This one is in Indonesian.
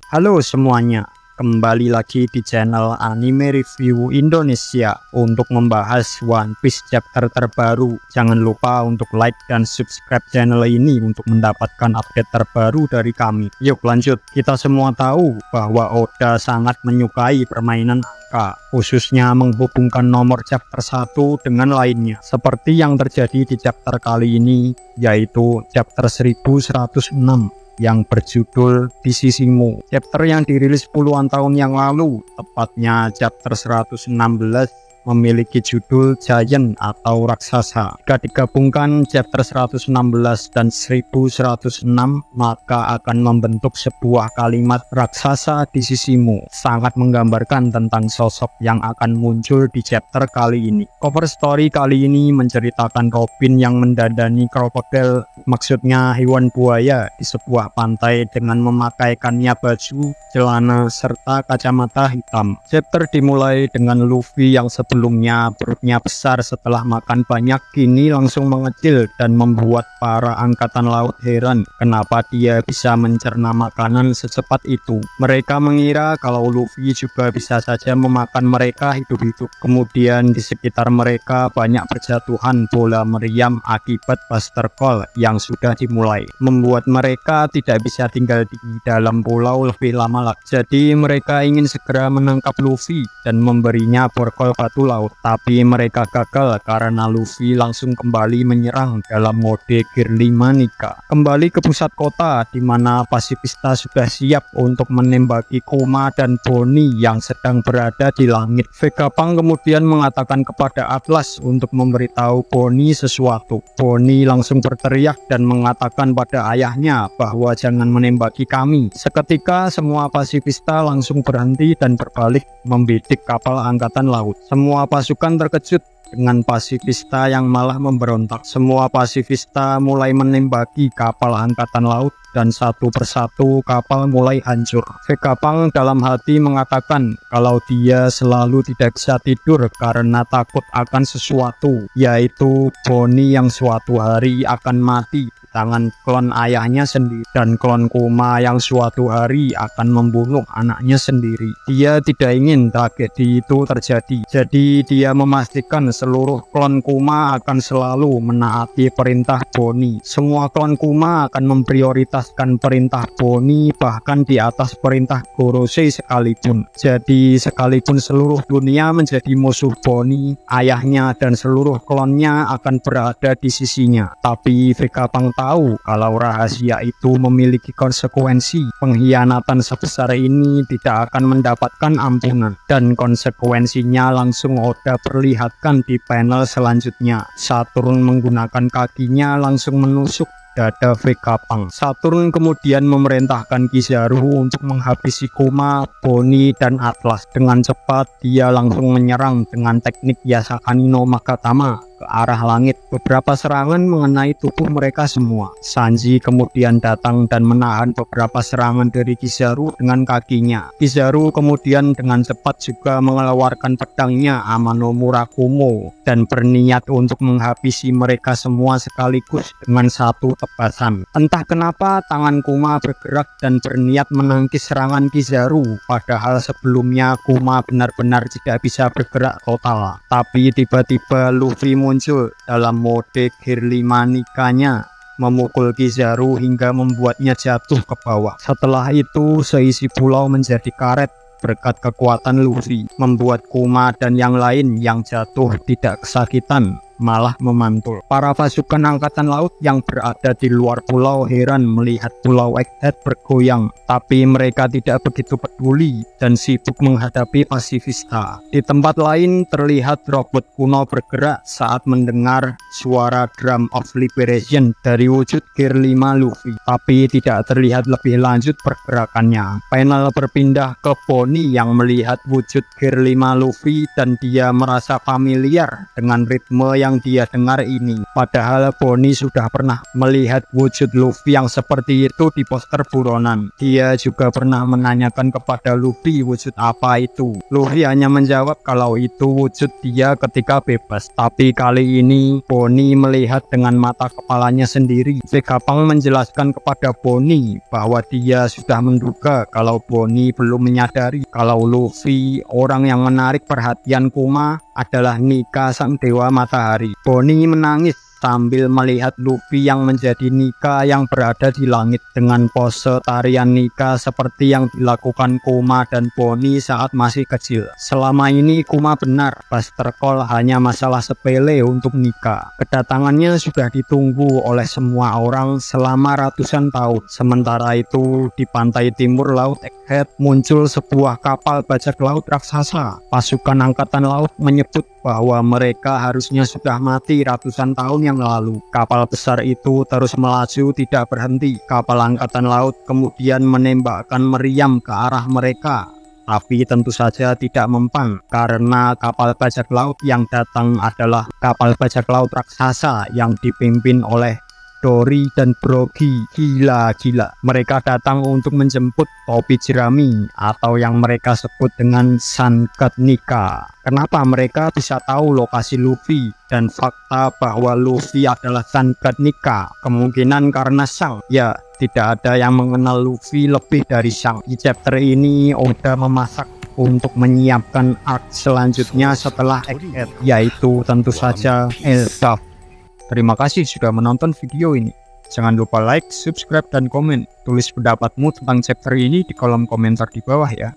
Halo semuanya, kembali lagi di channel Anime Review Indonesia untuk membahas One Piece chapter terbaru. Jangan lupa untuk like dan subscribe channel ini untuk mendapatkan update terbaru dari kami. Yuk lanjut, kita semua tahu bahwa Oda sangat menyukai permainan angka, khususnya menghubungkan nomor chapter 1 dengan lainnya. Seperti yang terjadi di chapter kali ini, yaitu chapter 1106. Yang berjudul Di Sisimu, chapter yang dirilis puluhan tahun yang lalu, tepatnya chapter 116, memiliki judul Giant atau Raksasa. Jika digabungkan chapter 116 dan 1106, maka akan membentuk sebuah kalimat raksasa di sisimu. Sangat menggambarkan tentang sosok yang akan muncul di chapter kali ini. Cover story kali ini menceritakan Robin yang mendandani krokodil, maksudnya hewan buaya, di sebuah pantai dengan memakaikannya baju, celana, serta kacamata hitam. Chapter dimulai dengan Luffy yang sebelumnya perutnya besar setelah makan banyak, kini langsung mengecil dan membuat para angkatan laut heran kenapa dia bisa mencerna makanan secepat itu. Mereka mengira kalau Luffy juga bisa saja memakan mereka hidup-hidup. Kemudian di sekitar mereka banyak berjatuhan bola meriam akibat Buster Call yang sudah dimulai, membuat mereka tidak bisa tinggal di dalam pulau lebih lama lagi. Jadi mereka ingin segera menangkap Luffy dan memberinya borgol batu laut, tapi mereka gagal karena Luffy langsung kembali menyerang dalam mode Gear 5 Nika. Kembali ke pusat kota di mana pasifista sudah siap untuk menembaki Kuma dan Bonnie yang sedang berada di langit. Vegapunk kemudian mengatakan kepada Atlas untuk memberitahu Bonnie sesuatu. Bonnie langsung berteriak dan mengatakan pada ayahnya bahwa jangan menembaki kami. Seketika semua pasifista langsung berhenti dan berbalik membidik kapal angkatan laut. Semua pasukan terkejut dengan pasifista yang malah memberontak. Semua pasifista mulai menembaki kapal angkatan laut dan satu persatu kapal mulai hancur. Vegapunk dalam hati mengatakan kalau dia selalu tidak bisa tidur karena takut akan sesuatu, yaitu Bonnie yang suatu hari akan mati tangan klon ayahnya sendiri, dan klon Kuma yang suatu hari akan membunuh anaknya sendiri. Dia tidak ingin tragedi itu terjadi, jadi dia memastikan seluruh klon Kuma akan selalu menaati perintah Bonnie. Semua klon Kuma akan memprioritaskan perintah Bonnie bahkan di atas perintah Gorosei sekalipun. Jadi sekalipun seluruh dunia menjadi musuh Bonnie, ayahnya dan seluruh klonnya akan berada di sisinya. Tapi Vegapunk tahu kalau rahasia itu memiliki konsekuensi. Pengkhianatan sebesar ini tidak akan mendapatkan ampunan, dan konsekuensinya langsung Oda perlihatkan di panel selanjutnya. Saturn menggunakan kakinya langsung menusuk dada Vegapunk. Saturn kemudian memerintahkan Kizaru untuk menghabisi Kuma, Bonnie, dan Atlas. Dengan cepat dia langsung menyerang dengan teknik Yasakani no Magatama ke arah langit. Beberapa serangan mengenai tubuh mereka semua. Sanji kemudian datang dan menahan beberapa serangan dari Kizaru dengan kakinya. Kizaru kemudian dengan cepat juga mengeluarkan pedangnya Amano Murakumo dan berniat untuk menghabisi mereka semua sekaligus dengan satu tebasan. Entah kenapa tangan Kuma bergerak dan berniat menangkis serangan Kizaru, padahal sebelumnya Kuma benar-benar tidak bisa bergerak total. Tapi tiba-tiba Luffy muncul dalam mode Gear 5 Nikanya, memukul Kizaru hingga membuatnya jatuh ke bawah. Setelah itu seisi pulau menjadi karet berkat kekuatan Luffy, membuat Kuma dan yang lain yang jatuh tidak kesakitan, malah memantul. Para pasukan angkatan laut yang berada di luar pulau heran melihat pulau Egghead bergoyang, tapi mereka tidak begitu peduli dan sibuk menghadapi pasifista. Di tempat lain terlihat robot kuno bergerak saat mendengar suara Drum of Liberation dari wujud Gear 5 Luffy, tapi tidak terlihat lebih lanjut pergerakannya. Panel berpindah ke Bonnie yang melihat wujud Gear 5 Luffy dan dia merasa familiar dengan ritme yang yang dia dengar ini. Padahal Bonnie sudah pernah melihat wujud Luffy yang seperti itu di poster buronan. Dia juga pernah menanyakan kepada Luffy wujud apa itu. Luffy hanya menjawab kalau itu wujud dia ketika bebas. Tapi kali ini Bonnie melihat dengan mata kepalanya sendiri. Vegapunk menjelaskan kepada Bonnie bahwa dia sudah menduga kalau Bonnie belum menyadari kalau Luffy, orang yang menarik perhatian Kuma, adalah Nika, sang dewa matahari. Bonnie menangis sambil melihat Luffy yang menjadi Nika yang berada di langit dengan pose tarian Nika seperti yang dilakukan Kuma dan Bonnie saat masih kecil. Selama ini Kuma benar, Buster Call hanya masalah sepele untuk Nika. Kedatangannya sudah ditunggu oleh semua orang selama ratusan tahun. Sementara itu di pantai timur laut Egghead muncul sebuah kapal bajak laut raksasa. Pasukan angkatan laut menyebut bahwa mereka harusnya sudah mati ratusan tahun yang lalu. Kapal besar itu terus melaju tidak berhenti. Kapal angkatan laut kemudian menembakkan meriam ke arah mereka, tapi tentu saja tidak mempan karena kapal bajak laut yang datang adalah kapal bajak laut raksasa yang dipimpin oleh Dory dan Brogy. Gila-gila, mereka datang untuk menjemput topi jerami atau yang mereka sebut dengan Sun God Nika. Kenapa mereka bisa tahu lokasi Luffy dan fakta bahwa Luffy adalah Sun God Nika? Kemungkinan karena Sang. Ya, tidak ada yang mengenal Luffy lebih dari Sang. Di chapter ini Oda memasak untuk menyiapkan arc selanjutnya setelah Egghead, yaitu tentu saja Elbaf. Terima kasih sudah menonton video ini. Jangan lupa like, subscribe, dan komen. Tulis pendapatmu tentang chapter ini di kolom komentar di bawah ya.